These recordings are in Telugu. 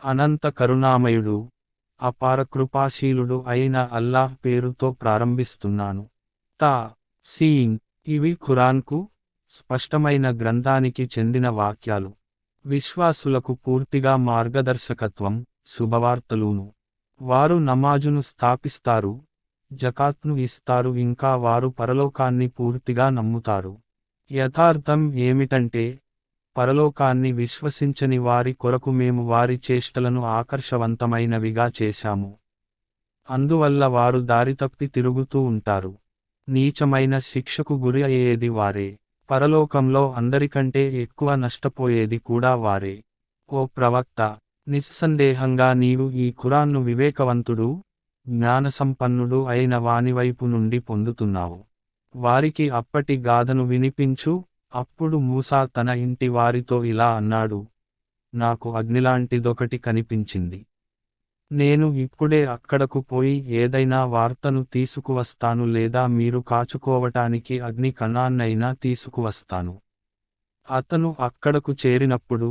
అనంత కరుణామయుడు, అపార కృపాశీలుడు అయిన అల్లాహ్ పేరుతో ప్రారంభిస్తున్నాను. తా సీన్. ఇవి ఖురాన్కు, స్పష్టమైన గ్రంథానికి చెందిన వాక్యాలు. విశ్వాసులకు పూర్తిగా మార్గదర్శకత్వం, శుభవార్తలును. వారు నమాజును స్థాపిస్తారు, జకాత్ను ఇస్తారు, ఇంకా వారు పరలోకాన్ని పూర్తిగా నమ్ముతారు. యథార్థం ఏమిటంటే, పరలోకాన్ని విశ్వసించని వారి కొరకు మేము వారి చేష్టలను ఆకర్షవంతమైనవిగా చేశాము. అందువల్ల వారు దారితప్పి తిరుగుతూ ఉంటారు. నీచమైన శిక్షకు గురి అయ్యేది వారే. పరలోకంలో అందరికంటే ఎక్కువ నష్టపోయేది కూడా వారే. ఓ ప్రవక్త, నిస్సందేహంగా నీవు ఈ ఖురాన్ను వివేకవంతుడు, జ్ఞానసంపన్నుడు అయిన వానివైపు నుండి పొందుతున్నావు. వారికి అప్పటి గాథను వినిపించు. అప్పుడు మూసా తన ఇంటి వారితో ఇలా అన్నాడు, నాకు అగ్నిలాంటిదొకటి కనిపించింది. నేను ఇప్పుడే అక్కడకు పోయి ఏదైనా వార్తను తీసుకువస్తాను, లేదా మీరు కాచుకోవటానికి అగ్ని కణాన్నైనా తీసుకువస్తాను. అతను అక్కడకు చేరినప్పుడు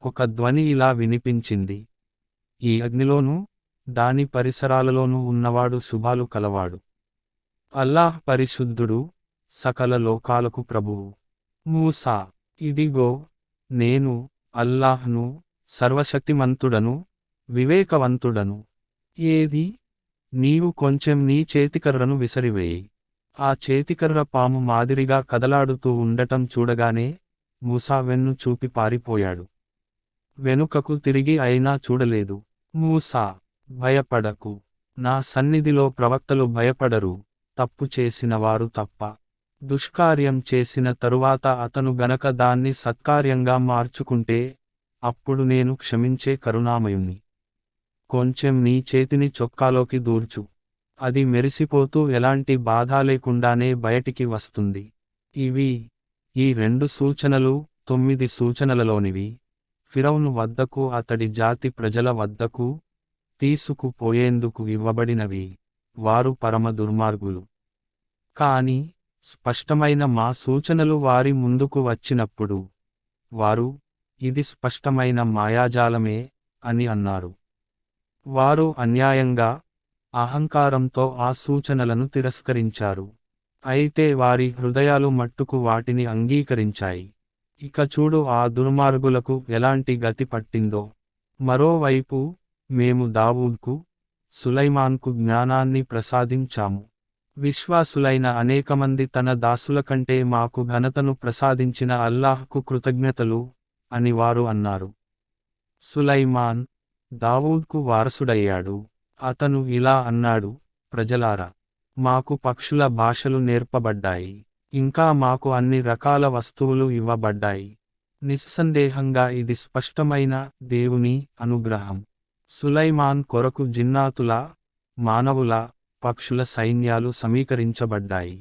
ఒక ధ్వని ఇలా వినిపించింది, ఈ అగ్నిలోనూ దాని పరిసరాలలోనూ ఉన్నవాడు శుభాలు కలవాడు. అల్లాహ్ పరిశుద్ధుడు, సకల లోకాలకు ప్రభువు. మూసా, ఇదిగో నేను అల్లాహ్ను, సర్వశక్తిమంతుడను, వివేకవంతుడను. ఏది? నీవు కొంచెం నీ చేతికర్రను విసరివేయి. ఆ చేతికర్ర పాము మాదిరిగా కదలాడుతూ ఉండటం చూడగానే మూసా వెన్ను చూపి పారిపోయాడు. వెనుకకు తిరిగి అయినా చూడలేదు. మూసా, భయపడకు, నా సన్నిధిలో ప్రవక్తలు భయపడరు, తప్పు చేసిన వారు తప్ప. దుష్కార్యం చేసిన తరువాత అతను గనక దాన్ని సత్కార్యంగా మార్చుకుంటే, అప్పుడు నేను క్షమించే కరుణామయుణ్ణి. కొంచెం నీ చేతిని చొక్కాలోకి దూర్చు. అది మెరిసిపోతూ ఎలాంటి బాధ లేకుండానే బయటికి వస్తుంది. ఇవి, ఈ 2 సూచనలు 9 సూచనలలోనివి, ఫిరౌను వద్దకు అతడి జాతి ప్రజల వద్దకు తీసుకుపోయేందుకు ఇవ్వబడినవి. వారు పరమ దుర్మార్గులు. కాని స్పష్టమైన మా సూచనలు వారి ముందుకు వచ్చినప్పుడు వారు, ఇది స్పష్టమైన మాయాజాలమే అని అన్నారు. వారు అన్యాయంగా, అహంకారంతో ఆ సూచనలను తిరస్కరించారు. అయితే వారి హృదయాలు మట్టుకు వాటిని అంగీకరించాయి. ఇక చూడు ఆ దుర్మార్గులకు ఎలాంటి గతి పట్టిందో. మరోవైపు మేము దావూద్కు, సులైమాన్కు జ్ఞానాన్ని ప్రసాదించాము. విశ్వాసులైన అనేకమంది తన దాసుల కంటే మాకు ఘనతను ప్రసాదించిన అల్లాహ్కు కృతజ్ఞతలు అని వారు అన్నారు. సులైమాన్ దావూద్కు వారసుడయ్యాడు. అతను ఇలా అన్నాడు, ప్రజలారా, మాకు పక్షుల భాషలు నేర్పబడ్డాయి, ఇంకా మాకు అన్ని రకాల వస్తువులు ఇవ్వబడ్డాయి. నిస్సందేహంగా ఇది స్పష్టమైన దేవుని అనుగ్రహం. సులైమాన్ కొరకు జిన్నాతుల, మానవుల, పక్షుల సైన్యాలు సమీకరించబడ్డాయి.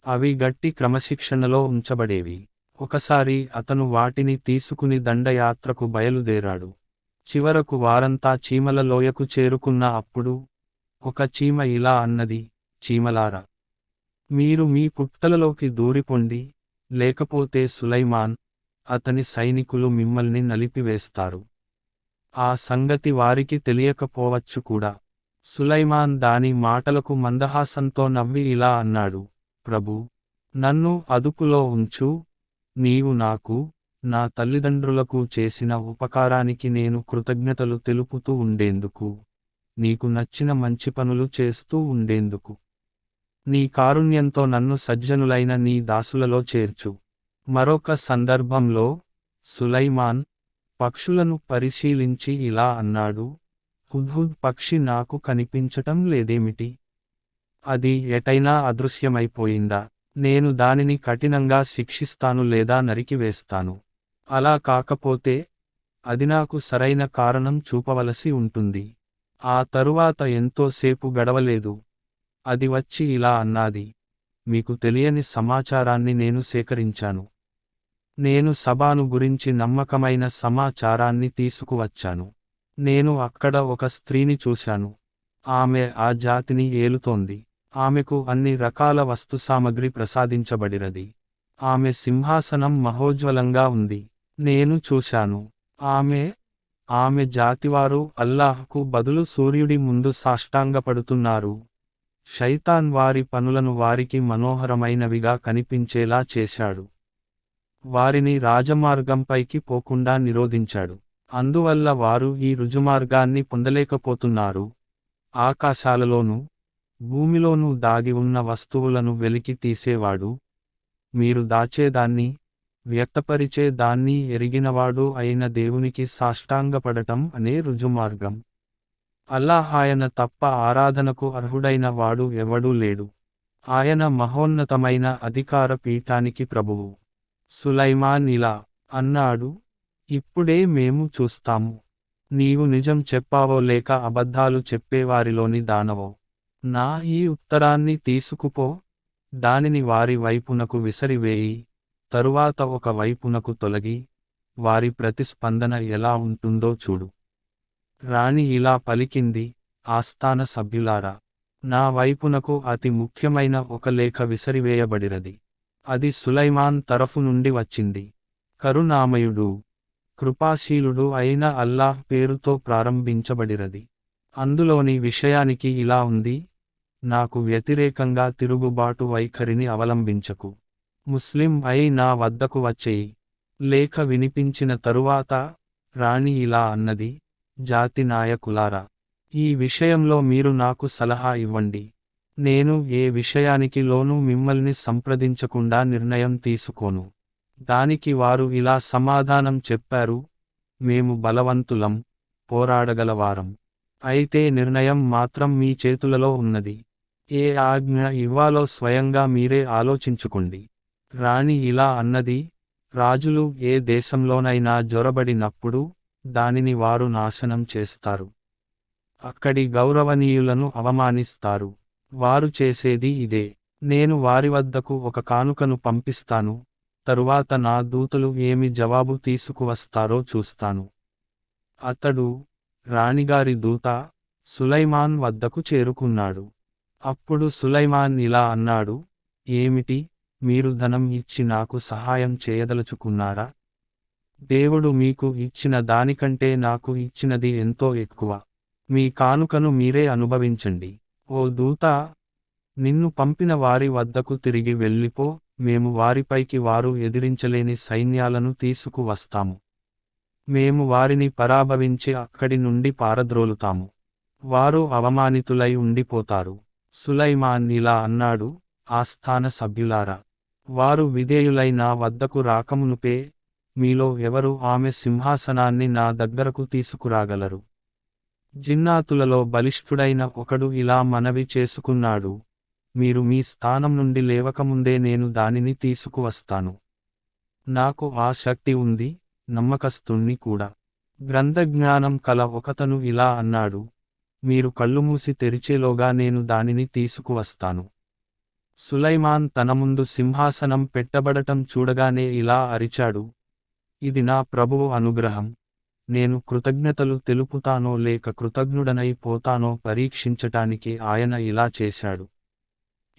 అవి గట్టి క్రమశిక్షణలో ఉంచబడేవి. ఒకసారి అతను వాటిని తీసుకుని దండయాత్రకు బయలుదేరాడు. చివరకు వారంతా చీమల లోయకు చేరుకున్న అప్పుడు ఒక చీమ ఇలా అన్నది, చీమలారా, మీరు మీ పుట్టలలోకి దూరిపొండి, లేకపోతే సులైమాన్, అతని సైనికులు మిమ్మల్ని నలిపివేస్తారు. ఆ సంగతి వారికి తెలియకపోవచ్చు కూడా. సులైమాన్ దాని మాటలకు మందహాసంతో నవ్వి ఇలా అన్నాడు, ప్రభూ, నన్ను అదుపులో ఉంచు. నీవు నాకు, నా తల్లిదండ్రులకు చేసిన ఉపకారానికి నేను కృతజ్ఞతలు తెలుపుతూ ఉండేందుకు, నీకు నచ్చిన మంచి పనులు చేస్తూ ఉండేందుకు. నీ కారుణ్యంతో నన్ను సజ్జనులైన నీ దాసులలో చేర్చు. మరొక సందర్భంలో సులైమాన్ పక్షులను పరిశీలించి ఇలా అన్నాడు, హుద్హుద్ పక్షి నాకు కనిపించటం లేదేమిటి? అది ఎటైనా అదృశ్యమైపోయిందా? నేను దానిని కఠినంగా శిక్షిస్తాను లేదా నరికివేస్తాను. అలా కాకపోతే అది నాకు సరైన కారణం చూపవలసి ఉంటుంది. ఆ తరువాత ఎంతోసేపు గడవలేదు. అది వచ్చి ఇలా అన్నాది, మీకు తెలియని సమాచారాన్ని నేను సేకరించాను. నేను సబాను గురించి నమ్మకమైన సమాచారాన్ని తీసుకువచ్చాను. నేను అక్కడ ఒక స్త్రీని చూశాను. ఆమె ఆ జాతిని ఏలుతోంది. ఆమెకు అన్ని రకాల వస్తుసామగ్రి ప్రసాదించబడినది. ఆమె సింహాసనం మహోజ్వలంగా ఉంది. నేను చూశాను. ఆమె ఆమె జాతివారు అల్లాహ్కు బదులు సూర్యుడి ముందు సాష్టాంగపడుతున్నారు. షైతాన్ వారి పనులను వారికి మనోహరమైనవిగా కనిపించేలా చేశాడు. వారిని రాజమార్గంపైకి పోకుండా నిరోధించాడు. అందువల్ల వారు ఈ రుజుమార్గాన్ని పొందలేకపోతున్నారు. ఆకాశాలలోనూ భూమిలోనూ దాగి ఉన్న వస్తువులను వెలికి తీసేవాడు, మీరు దాచేదాన్ని వ్యక్తపరిచే దాన్ని ఎరిగినవాడు అయిన దేవునికి సాష్టాంగపడటం అనే రుజుమార్గం. అల్లాహ్ ఆయన తప్ప ఆరాధనకు అర్హుడైన వాడు ఎవడూ లేడు. ఆయన మహోన్నతమైన అధికార పీఠానికి ప్రభువు. సులైమాన్ ఇలా అన్నాడు, ఇప్పుడే మేము చూస్తాము, నీవు నిజం చెప్పావో లేక అబద్ధాలు చెప్పేవారిలోని దానవో. నా ఈ ఉత్తరాన్ని తీసుకుపో, దానిని వారి వైపునకు విసరివేయి, తరువాత ఒక వైపునకు తొలగి, వారి ప్రతిస్పందన ఎలా ఉంటుందో చూడు. రాణి ఇలా పలికింది, ఆస్థాన సభ్యులారా, నా వైపునకు అతి ముఖ్యమైన ఒక లేఖ విసరివేయబడిరది. అది సులైమాన్ తరఫు నుండి వచ్చింది. కరుణామయుడు, కృపాశీలుడు అయిన అల్లాహ్ పేరుతో ప్రారంభించబడిరది. అందులోని విషయానికి ఇలా ఉంది, నాకు వ్యతిరేకంగా తిరుగుబాటు వైఖరిని అవలంబించకు. ముస్లిం అయి నా వద్దకు వచ్చేయి. లేఖ వినిపించిన తరువాత రాణి ఇలా అన్నది, జాతి నాయకులారా, ఈ విషయంలో మీరు నాకు సలహా ఇవ్వండి. నేను ఏ విషయానికి లోనూ మిమ్మల్ని సంప్రదించకుండా నిర్ణయం తీసుకోను. దానికి వారు ఇలా సమాధానం చెప్పారు, మేము బలవంతులం, పోరాడగలవారం. అయితే నిర్ణయం మాత్రం మీ చేతులలో ఉన్నది. ఏ ఆజ్ఞ ఇవ్వాలో స్వయంగా మీరే ఆలోచించుకోండి. రాణి ఇలా అన్నది, రాజులు ఏ దేశంలోనైనా జొరబడినప్పుడు దానిని వారు నాశనం చేస్తారు. అక్కడి గౌరవనీయులను అవమానిస్తారు. వారు చేసేది ఇదే. నేను వారి వద్దకు ఒక కానుకను పంపిస్తాను, తరువాత నా దూతలు ఏమి జవాబు తీసుకువస్తారో చూస్తాను. అతడు, రాణిగారి దూత, సులైమాన్ వద్దకు చేరుకున్నాడు. అప్పుడు సులైమాన్ ఇలా అన్నాడు, ఏమిటి, మీరు ధనం ఇచ్చి నాకు సహాయం చేయదలుచుకున్నారా? దేవుడు మీకు ఇచ్చిన దానికంటే నాకు ఇచ్చినది ఎంతో ఎక్కువ. మీ కానుకను మీరే అనుభవించండి. ఓ దూతా, నిన్ను పంపిన వారి వద్దకు తిరిగి వెళ్ళిపో, మేము వారిపైకి వారు ఎదిరించలేని సైన్యాలను తీసుకు వస్తాము. మేము వారిని పరాభవించి అక్కడి నుండి పారద్రోలుతాము. వారు అవమానితులై ఉండిపోతారు. సులైమాన్ ఇలా అన్నాడు, ఆస్థాన సభ్యులారా, వారు విధేయులై నా వద్దకు రాకమునుపే మీలో ఎవరు ఆమె సింహాసనాన్ని నా దగ్గరకు తీసుకురాగలరు? జిన్నాతులలో బలిష్ఠుడైన ఒకడు ఇలా మనవి చేసుకున్నాడు, మీరు మీ స్థానం నుండి లేవకముందే నేను దానిని తీసుకువస్తాను. నాకు ఆ శక్తి ఉంది, నమ్మకస్తుణ్ణి కూడా. గ్రంథజ్ఞానం కల ఒకతను ఇలా అన్నాడు, మీరు కళ్ళుమూసి తెరిచేలోగా నేను దానిని తీసుకువస్తాను. సులైమాన్ తన ముందు సింహాసనం పెట్టబడటం చూడగానే ఇలా అరిచాడు, ఇది నా ప్రభువు అనుగ్రహం. నేను కృతజ్ఞతలు తెలుపుతానో లేక కృతజ్ఞుడనై పోతానో పరీక్షించటానికి ఆయన ఇలా చేశాడు.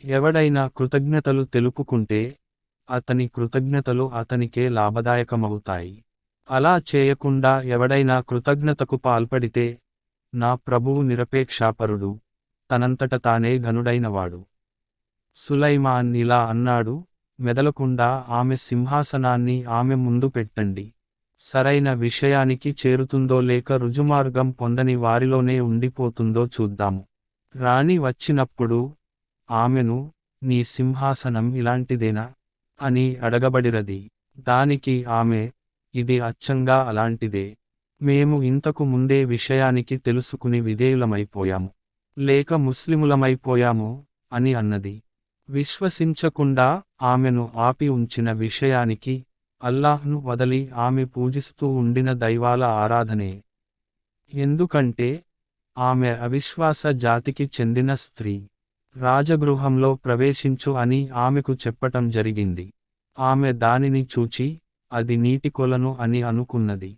ఎవడైనా కృతజ్ఞతలు తెలుపుకుంటే అతని కృతజ్ఞతలు అతనికే లాభదాయకమవుతాయి. అలా చేయకుండా ఎవడైనా కృతజ్ఞతకు పాల్పడితే నా ప్రభువు నిరపేక్షాపరుడు, తనంతట తానే ఘనుడైనవాడు. సులైమాన్ ఇలా అన్నాడు, మెదలకుండా ఆమె సింహాసనాన్ని ఆమె ముందు పెట్టండి. సరైన విషయానికి చేరుతుందో లేక రుజుమార్గం పొందని వారిలోనే ఉండిపోతుందో చూద్దాము. రాణి వచ్చినప్పుడు ఆమెను, నీ సింహాసనం ఇలాంటిదేనా అని అడగబడిరది. దానికి ఆమె, ఇది అచ్చంగా అలాంటిదే. మేము ఇంతకు ముందే విషయానికి తెలుసుకుని విధేయులమైపోయాము, లేక ముస్లిములమైపోయాము అని అన్నది. విశ్వసించకుండా ఆమెను ఆపి ఉంచిన విషయానికి అల్లాహ్ను వదలి ఆమె పూజిస్తూ ఉండిన దైవాల ఆరాధనే. ఎందుకంటే ఆమె అవిశ్వాస జాతికి చెందిన స్త్రీ. రాజగృహంలో ప్రవేశించు అని ఆమెకు చెప్పటం జరిగింది. ఆమె దానిని చూచి, అది నీటికొలను అని అనుకున్నది.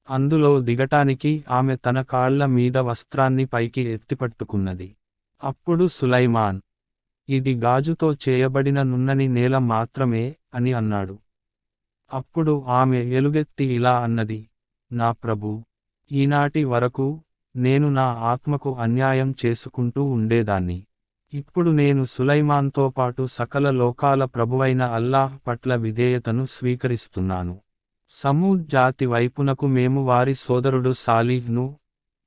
అందులో దిగటానికి ఆమె తన కాళ్ల మీద వస్త్రాన్ని పైకి ఎత్తిపట్టుకున్నది. అప్పుడు సులైమాన్, ఇది గాజుతో చేయబడిన నున్నని నేల మాత్రమే అని అన్నాడు. అప్పుడు ఆమె ఎలుగెత్తి ఇలా అన్నది, నా ప్రభూ, ఈనాటి వరకు నేను నా ఆత్మకు అన్యాయం చేసుకుంటూ ఉండేదాన్ని. ఇప్పుడు నేను సులైమాన్తో పాటు సకల లోకాల ప్రభువైన అల్లాహ్ పట్ల విధేయతను స్వీకరిస్తున్నాను. సమూద్ జాతి వైపునకు మేము వారి సోదరుడు సాలీహ్ను,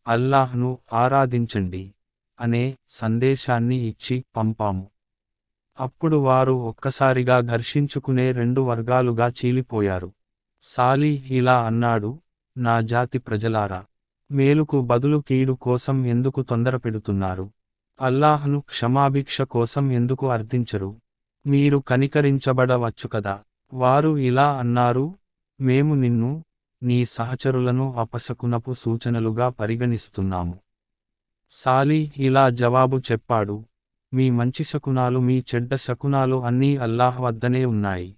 అల్లాహ్ను ఆరాధించండి అనే సందేశాన్ని ఇచ్చి పంపాము. అప్పుడు వారు ఒక్కసారిగా ఘర్షించుకునే 2 వర్గాలుగా చీలిపోయారు. సాలీహ్ ఇలా అన్నాడు, నా జాతి ప్రజలారా, మేలుకు బదులు కీడు కోసం ఎందుకు తొందరపెడుతున్నారు? అల్లాహ్ను క్షమాభిక్ష కోసం ఎందుకు అర్థించరు? మీరు కనికరించబడవచ్చు కదా. వారు ఇలా అన్నారు, మేము నిన్ను, నీ సహచరులను అపశకునపు సూచనలుగా పరిగణిస్తున్నాము. సాలీహ్ ఇలా జవాబు చెప్పాడు, మీ మంచి శకునాలు మీ చెడ్డ శకునాలు అన్నీ అల్లాహ్ వద్దనే ఉన్నాయి.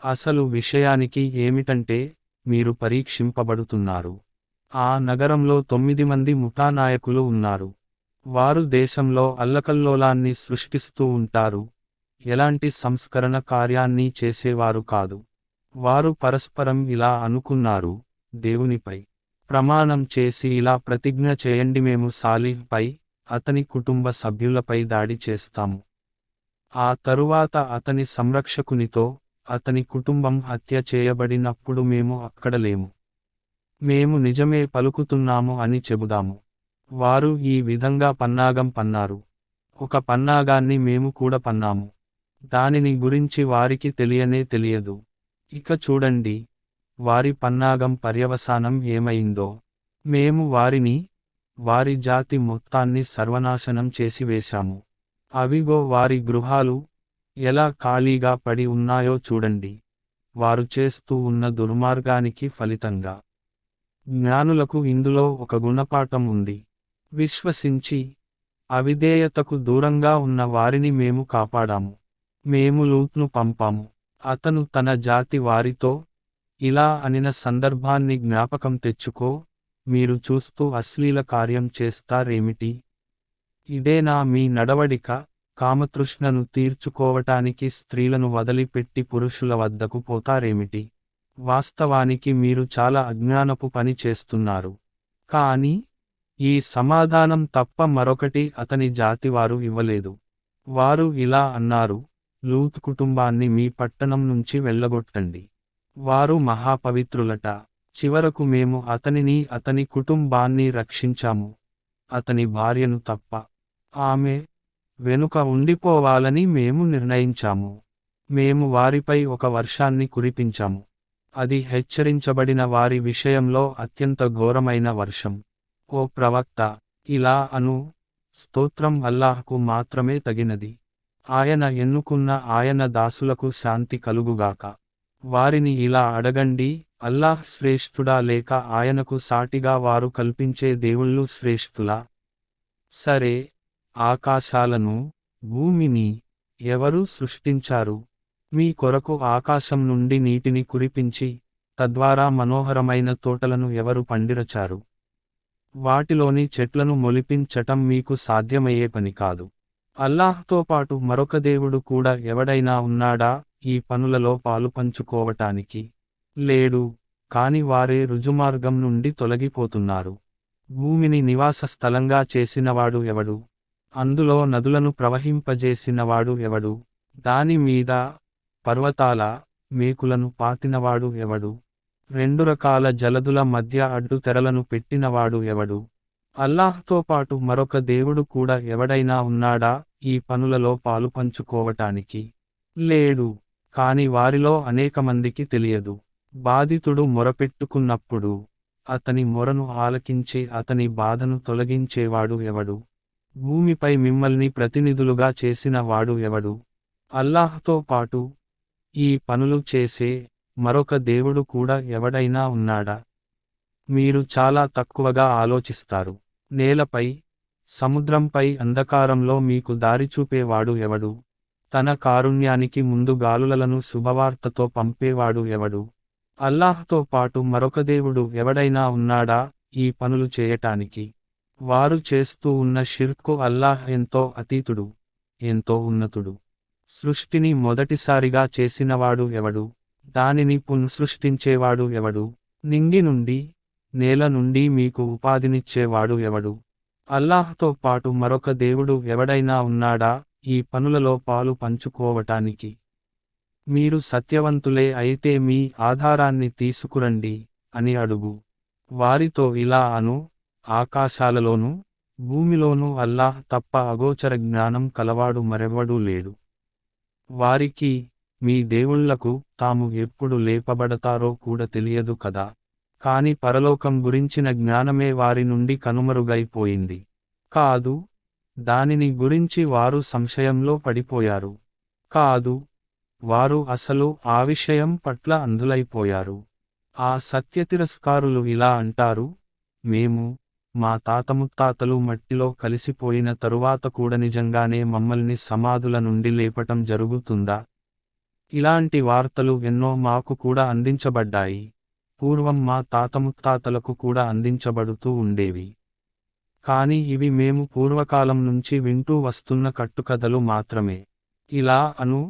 అసలు విషయానికి ఏమిటంటే, మీరు పరీక్షింపబడుతున్నారు. ఆ నగరంలో 9 మంది ముఠా నాయకులు ఉన్నారు. వారు దేశంలో అల్లకల్లోలాన్ని సృష్టిస్తూ ఉంటారు. ఎలాంటి సంస్కరణ కార్యాన్ని చేసేవారు కాదు. వారు పరస్పరం ఇలా అనుకున్నారు, దేవునిపై ప్రమాణం చేసి ఇలా ప్రతిజ్ఞ చేయండి, మేము సాలీహ్పై, అతని కుటుంబ సభ్యులపై దాడి చేస్తాము. ఆ తరువాత అతని సంరక్షకునితో, అతని కుటుంబం హత్య చేయబడినప్పుడు మేము అక్కడ లేము. మేము నిజమే పలుకుతున్నాము అని చెబుదాము. వారు ఈ విధంగా పన్నాగం పన్నారు. ఒక పన్నాగాన్ని మేము కూడా పన్నాము. దానిని గురించి వారికి తెలియనే తెలియదు. ఇక చూడండి, వారి పన్నాగం పర్యవసానం ఏమైందో. మేము వారిని, వారి జాతి మొత్తాన్ని సర్వనాశనం చేసివేశాము. అవిగో వారి గృహాలు ఎలా ఖాళీగా పడి ఉన్నాయో చూడండి. వారు చేస్తూ ఉన్న దుర్మార్గానికి ఫలితంగా. జ్ఞానులకు ఇందులో ఒక గుణపాఠం ఉంది. విశ్వసించి, అవిధేయతకు దూరంగా ఉన్న వారిని మేము కాపాడాము. మేము లూత్ను పంపాము. అతను తన జాతి వారితో ఇలా అనిన సందర్భాన్ని జ్ఞాపకం తెచ్చుకో, మీరు చూస్తూ అశ్లీల కార్యం చేస్తారేమిటి? ఇదేనా మీ నడవడిక? కామతృష్ణను తీర్చుకోవటానికి స్త్రీలను వదిలిపెట్టి పురుషుల వద్దకు పోతారేమిటి? వాస్తవానికి మీరు చాలా అజ్ఞానపు పని చేస్తున్నారు. కానీ ఈ సమాధానం తప్ప మరొకటి అతని జాతివారు ఇవ్వలేదు. వారు ఇలా అన్నారు, లూత్ కుటుంబాన్ని మీ పట్టణం నుంచి వెళ్ళగొట్టండి. వారు మహాపవిత్రులట. చివరకు మేము అతనిని అతని కుటుంబాన్ని రక్షించాము, అతని భార్యను తప్ప. ఆమె వెనుక ఉండిపోవాలని మేము నిర్ణయించాము. మేము వారిపై ఒక వర్షాన్ని కురిపించాము. అది హెచ్చరించబడిన వారి విషయంలో అత్యంత ఘోరమైన వర్షం. ఓ ప్రవక్త, ఇలా అను, స్తోత్రం అల్లాహ్కు మాత్రమే తగినది. ఆయన ఎన్నుకున్న ఆయన దాసులకు శాంతి కలుగుగాక. వారిని ఇలా అడగండి, అల్లాహ్ శ్రేష్ఠుడా లేక ఆయనకు సాటిగా వారు కల్పించే దేవుళ్ళు శ్రేష్ఠులా? సరే, ఆకాశాలను, భూమిని ఎవరు సృష్టించారు? మీ కొరకు ఆకాశం నుండి నీటిని కురిపించి, తద్వారా మనోహరమైన తోటలను ఎవరు పండిరచారు? వాటిలోని చెట్లను మొలిపించటం మీకు సాధ్యమయ్యే పని కాదు. అల్లాహ్తో పాటు మరొక దేవుడు కూడా ఎవడైనా ఉన్నాడా ఈ పనులలో పాలుపంచుకోవటానికి? లేడు. కాని వారే రుజుమార్గం నుండి తొలగిపోతున్నారు. భూమిని నివాస స్థలంగా చేసినవాడు ఎవడు? అందులో నదులను ప్రవహింపజేసినవాడు ఎవడు? దాని మీద పర్వతాల మేకులను పాతినవాడు ఎవడు? 2 రకాల జలదుల మధ్య అడ్డు తెరలను పెట్టినవాడు ఎవడు? అల్లాహ్తో పాటు మరొక దేవుడు కూడా ఎవడైనా ఉన్నాడా ఈ పనులలో పాలుపంచుకోవటానికి? లేడు. కాని వారిలో అనేకమందికి తెలియదు. బాధితుడు మొరపెట్టుకున్నప్పుడు అతని మొరను ఆలకించి అతని బాధను తొలగించేవాడు ఎవడు? భూమిపై మిమ్మల్ని ప్రతినిధులుగా చేసిన వాడు ఎవడు? అల్లాహ్తో పాటు ఈ పనులు చేసే మరొక దేవుడు కూడా ఎవడైనా ఉన్నాడా? మీరు చాలా తక్కువగా ఆలోచిస్తారు. నేలపై, సముద్రంపై అంధకారంలో మీకు దారి చూపేవాడు ఎవడు? తన కారుణ్యానికి ముందు గాలులను శుభవార్తతో పంపేవాడు ఎవడు? అల్లాహ్తో పాటు మరొక దేవుడు ఎవడైనా ఉన్నాడా ఈ పనులు చేయటానికి? వారు చేస్తూ ఉన్న షిర్కు అల్లాహ్ ఎంతో అతీతుడు, ఎంతో ఉన్నతుడు. సృష్టిని మొదటిసారిగా చేసినవాడు ఎవడు? దానిని పునఃసృష్టించేవాడు ఎవడు? నింగి నుండి నేల నుండి మీకు ఉపాధినిచ్చేవాడు ఎవడు? అల్లాహ్తో పాటు మరొక దేవుడు ఎవడైనా ఉన్నాడా ఈ పనులలో పాలు పంచుకోవటానికి? మీరు సత్యవంతులే అయితే మీ ఆధారాన్ని తీసుకురండి అని అడుగు. వారితో ఇలా అను, ఆకాశాలలోనూ భూమిలోనూ అల్లాహ్ తప్ప అగోచర జ్ఞానం కలవాడు మరెవ్వడూ లేడు. వారికి, మీ దేవుళ్లకు తాము ఎప్పుడు లేపబడతారో కూడా తెలియదు కదా. కాని పరలోకం గురించిన జ్ఞానమే వారి నుండి కనుమరుగైపోయింది. కాదు, దానిని గురించి వారు సంశయంలో పడిపోయారు. కాదు, వారు అసలు ఆ విషయం పట్ల అంధులైపోయారు. ఆ సత్యతిరస్కారులు ఇలా అంటారు, మేము, మా తాతముత్తాతలు మట్టిలో కలిసిపోయిన తరువాత కూడా నిజంగానే మమ్మల్ని సమాధుల నుండి లేపటం జరుగుతుందా? ఇలాంటి వార్తలు ఎన్నో మాకు కూడా అందించబడ్డాయి. పూర్వం మా తాతముత్తాతలకు కూడా అందించబడుతూ ఉండేవి. కాని ఇవి మేము పూర్వకాలం నుంచి వింటూ వస్తున్న కట్టుకథలు మాత్రమే. ఇలా అను,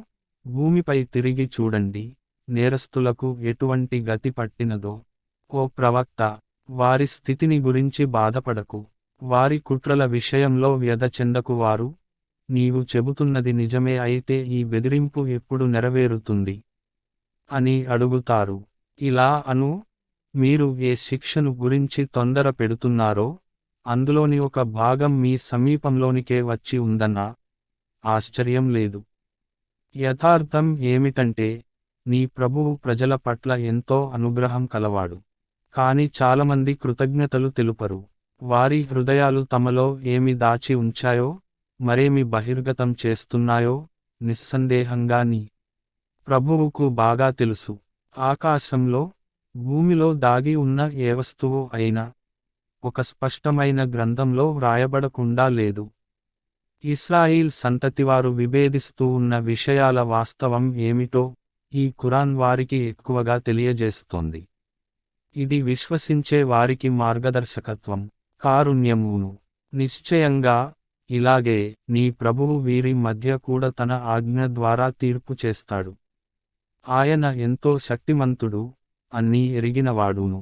భూమిపై తిరిగి చూడండి, నేరస్తులకు ఎటువంటి గతి పట్టినదో. ఓ ప్రవక్త, వారి స్థితిని గురించి బాధపడకు, వారి కుట్రల విషయంలో వ్యధ చెందకు. వారు, నీవు చెబుతున్నది నిజమే అయితే ఈ బెదిరింపు ఎప్పుడు నెరవేరుతుంది అని అడుగుతారు. ఇలా అను, మీరు ఏ శిక్షను గురించి తొందర పెడుతున్నారో అందులోని ఒక భాగం మీ సమీపంలోనికే వచ్చి ఉందన్నా ఆశ్చర్యం లేదు. యథార్థం ఏమిటంటే, నీ ప్రభువు ప్రజల పట్ల ఎంతో అనుగ్రహం కలవాడు. కాని చాలామంది కృతజ్ఞతలు తెలుపరు. వారి హృదయాలు తమలో ఏమి దాచి ఉంచాయో, మరేమి బహిర్గతం చేస్తున్నాయో నిస్సందేహంగా నీ ప్రభువుకు బాగా తెలుసు. ఆకాశంలో, భూమిలో దాగి ఉన్న ఏ వస్తువు అయినా ఒక స్పష్టమైన గ్రంథంలో వ్రాయబడకుండా లేదు. ఇస్రాయిల్ సంతతివారు విభేదిస్తూ ఉన్న విషయాల వాస్తవం ఏమిటో ఈ ఖురాన్ వారికి ఎక్కువగా తెలియజేస్తోంది. ఇది విశ్వసించే వారికి మార్గదర్శకత్వం, కారుణ్యమును. నిశ్చయంగా, ఇలాగే నీ ప్రభువు వీరి మధ్య కూడా తన ఆజ్ఞ ద్వారా తీర్పు చేస్తాడు. ఆయన ఎంతో శక్తిమంతుడు, అన్నీ ఎరిగినవాడును.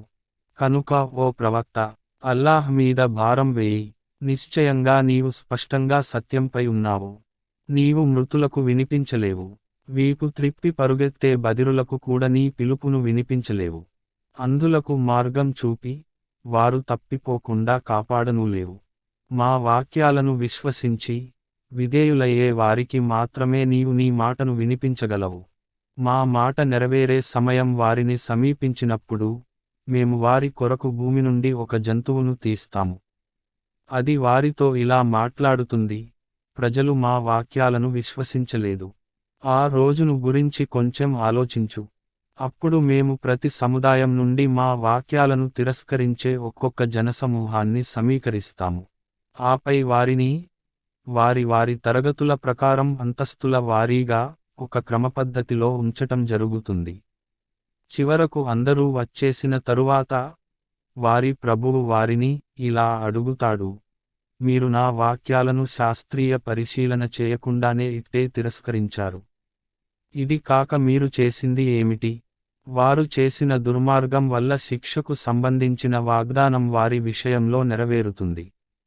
కనుక ఓ ప్రవక్త, అల్లాహ్ మీద భారం వేయి. నిశ్చయంగా నీవు స్పష్టంగా సత్యంపై ఉన్నావు. నీవు మృతులకు వినిపించలేవు. వీపు త్రిప్పి పరుగెత్తే బదిరులకు కూడా నీ పిలుపును వినిపించలేవు. అంధులకు మార్గం చూపి, వారు తప్పిపోకుండా కాపాడనూలేవు. మా వాక్యాలను విశ్వసించి విధేయులయ్యే వారికి మాత్రమే నీవు నీ మాటను వినిపించగలవు. మా మాట నెరవేరే సమయం వారిని సమీపించినప్పుడు మేము వారి కొరకు భూమి నుండి ఒక జంతువును తీస్తాము. అది వారితో ఇలా మాట్లాడుతుంది, ప్రజలు మా వాక్యాలను విశ్వసించలేదు. ఆ రోజును గురించి కొంచెం ఆలోచించు. అప్పుడు మేము ప్రతి సముదాయం నుండి మా వాక్యాలను తిరస్కరించే ఒక్కొక్క జనసమూహాన్ని సమీకరిస్తాము. ఆపై వారిని వారి వారి తరగతుల ప్రకారం అంతస్తుల వారీగా ఒక క్రమపద్ధతిలో ఉంచటం జరుగుతుంది. చివరకు అందరూ వచ్చేసిన తరువాత వారి ప్రభువు వారిని ఇలా అడుగుతాడు, మీరు నా వాక్యాలను శాస్త్రీయ పరిశీలన చేయకుండానే ఇట్టే తిరస్కరించారు. ఇది కాక మీరు చేసింది ఏమిటి? వారు చేసిన దుర్మార్గం వల్ల శిక్షకు సంబంధించిన వాగ్దానం వారి విషయంలో నెరవేరుతుంది.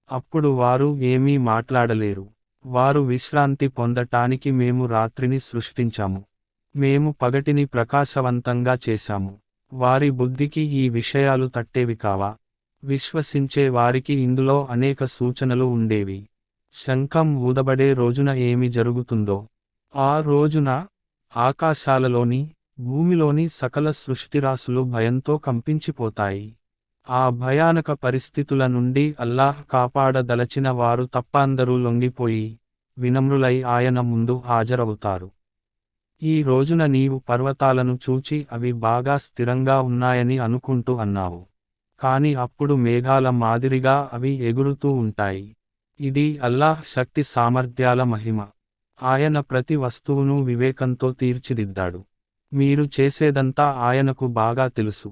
అప్పుడు వారు ఏమీ మాట్లాడలేరు. వారు విశ్రాంతి పొందటానికి మేము రాత్రిని సృష్టించాము. మేము పగటిని ప్రకాశవంతంగా చేశాము. వారి బుద్ధికి ఈ విషయాలు తట్టేవి కావా? విశ్వసించే వారికి ఇందులో అనేక సూచనలు ఉండేవి. శంఖం ఊదబడే రోజున ఏమి జరుగుతుందో, ఆ రోజున ఆకాశాలలోని, భూమిలోని సకల సృష్టిరాశులు భయంతో కంపించిపోతాయి. ఆ భయానక పరిస్థితుల నుండి అల్లాహ్ కాపాడదలచిన వారు తప్ప అందరూ లొంగిపోయి, వినమ్రులై ఆయన ముందు హాజరవుతారు. ఈ రోజున నీవు పర్వతాలను చూచి అవి బాగా స్థిరంగా ఉన్నాయని అనుకుంటూ అన్నావు. కాని అప్పుడు మేఘాల మాదిరిగా అవి ఎగురుతూ ఉంటాయి. ఇది అల్లాహ్ శక్తి సామర్థ్యాల మహిమ. ఆయన ప్రతి వస్తువును వివేకంతో తీర్చిదిద్దాడు. మీరు చేసేదంతా ఆయనకు బాగా తెలుసు.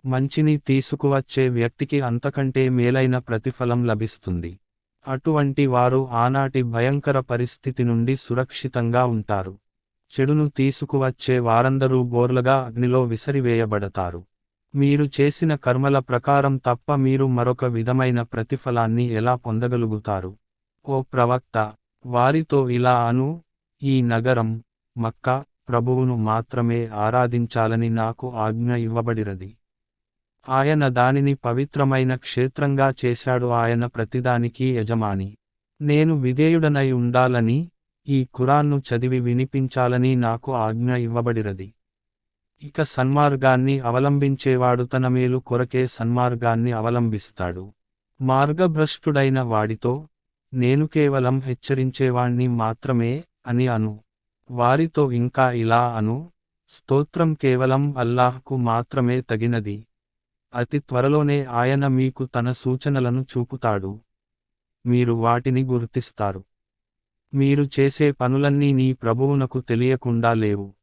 మంచిని తీసుకువచ్చే వ్యక్తికి అంతకంటే మేలైన ప్రతిఫలం లభిస్తుంది. అటువంటి వారు ఆనాటి భయంకర పరిస్థితి నుండి సురక్షితంగా ఉంటారు. చెడును తీసుకువచ్చే వారందరూ బోర్లగా అగ్నిలో విసిరివేయబడతారు. మీరు చేసిన కర్మల ప్రకారం తప్ప మీరు మరొక విధమైన ప్రతిఫలాన్ని ఎలా పొందగలుగుతారు? ఓ ప్రవక్త, వారితో ఇలా అను, ఈ నగరం, మక్కా, ప్రభువును మాత్రమే ఆరాధించాలని నాకు ఆజ్ఞ ఇవ్వబడిరది. ఆయన దానిని పవిత్రమైన క్షేత్రంగా చేశాడు, ఆయన ప్రతిదానికి యజమాని. నేను విధేయుడనై ఉండాలని, ఈ ఖురాన్ను చదివి వినిపించాలని నాకు ఆజ్ఞ ఇవ్వబడిరది. ఇక సన్మార్గాన్ని అవలంబించేవాడు తన మేలు కొరకే సన్మార్గాన్ని అవలంబిస్తాడు. మార్గభ్రష్టుడైన వాడితో, నేను కేవలం హెచ్చరించేవాణ్ణి మాత్రమే అని అను. వారితో ఇంకా ఇలా అను, స్తోత్రం కేవలం అల్లాహ్కు మాత్రమే తగినది. అతి త్వరలోనే ఆయన మీకు తన సూచనలను చూపుతాడు. మీరు వాటిని గుర్తిస్తారు. మీరు చేసే పనులన్నీ నీ ప్రభువునకు తెలియకుండా లేవు.